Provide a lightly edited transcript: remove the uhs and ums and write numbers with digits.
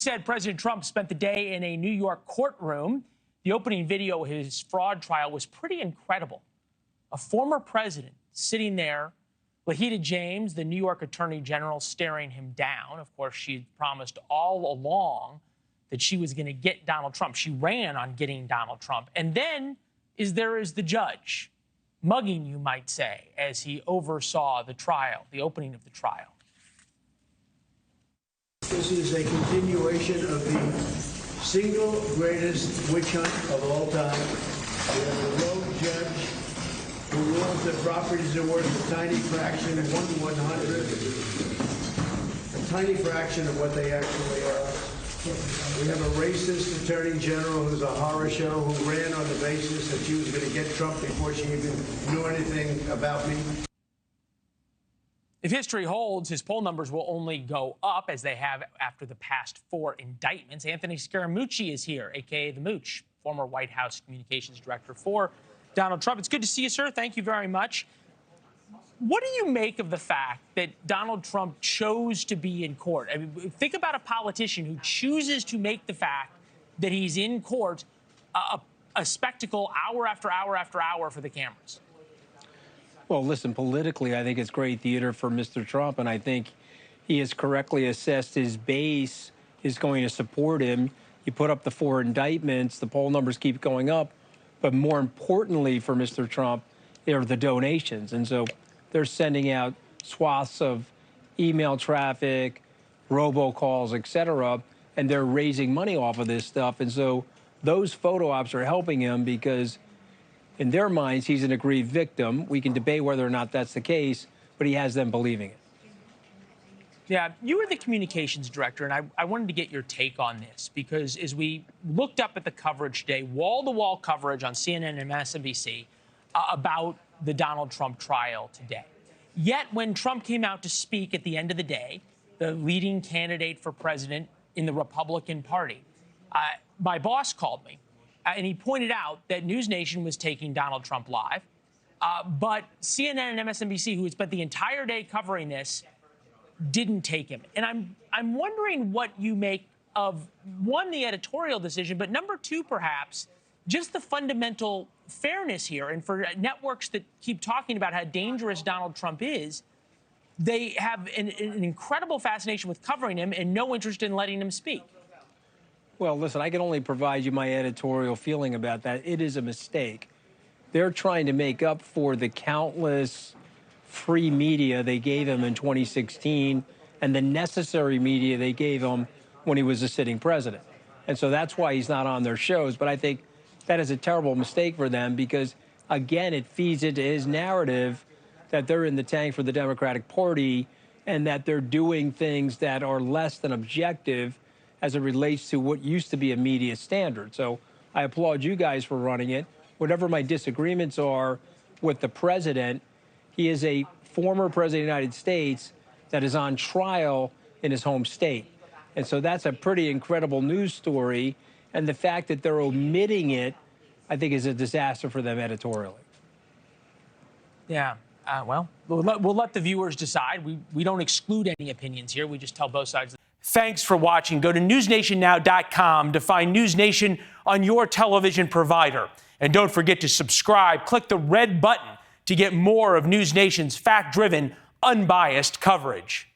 Said President Trump spent the day in a New York courtroom. The opening video of his fraud trial was pretty incredible. A former president sitting there, Letitia James, the New York Attorney General, staring him down. Of course, she promised all along that she was going to get Donald Trump. She ran on getting Donald Trump. And then there is the judge, mugging, you might say, as he oversaw the trial, the opening of the trial. This is a continuation of the single greatest witch hunt of all time. We have a rogue judge who rules that properties are worth a tiny fraction, 1/100th, a tiny fraction of what they actually are. We have a racist attorney general who's a horror show, who ran on the basis that she was going to get Trump before she even knew anything about me. If history holds, his poll numbers will only go up, as they have after the past 4 indictments. Anthony Scaramucci is here, a.k.a. the Mooch, former White House communications director for Donald Trump. It's good to see you, sir. Thank you very much. What do you make of the fact that Donald Trump chose to be in court? I mean, think about a politician who chooses to make the fact that he's in court a spectacle hour after hour after hour for the cameras. Well, listen, politically, I think it's great theater for Mr. Trump, and I think he has correctly assessed his base is going to support him. You put up the 4 indictments, the poll numbers keep going up, but more importantly for Mr. Trump are the donations. And so they're sending out swaths of email traffic, robocalls, et cetera, and they're raising money off of this stuff. And so those photo ops are helping him because in their minds, he's an aggrieved victim. We can debate whether or not that's the case, but he has them believing it. Yeah, you were the communications director, and I wanted to get your take on this, because as we looked up at the coverage today, wall-to-wall coverage on CNN and MSNBC about the Donald Trump trial today. Yet when Trump came out to speak at the end of the day, the leading candidate for president in the Republican Party, my boss called me. And he pointed out that NewsNation was taking Donald Trump live, but CNN and MSNBC, who had spent the entire day covering this, didn't take him. And I'm wondering what you make of, one, the editorial decision, but number 2, perhaps, just the fundamental fairness here. And for networks that keep talking about how dangerous Donald Trump is, they have an incredible fascination with covering him and no interest in letting him speak. Well, listen, I can only provide you my editorial feeling about that. It is a mistake. They're trying to make up for the countless free media they gave him in 2016 and the necessary media they gave him when he was a sitting president. And so that's why he's not on their shows. But I think that is a terrible mistake for them because, again, it feeds into his narrative that they're in the tank for the Democratic Party and that they're doing things that are less than objective as it relates to what used to be a media standard. So I applaud you guys for running it. Whatever my disagreements are with the president, he is a former president of the United States that is on trial in his home state. And so that's a pretty incredible news story. And the fact that they're omitting it, I think, is a disaster for them editorially. Yeah. Well, we'll let the viewers decide. We don't exclude any opinions here. We just tell both sides. Thanks for watching. Go to newsnationnow.com to find NewsNation on your television provider. And don't forget to subscribe. Click the red button to get more of NewsNation's fact-driven, unbiased coverage.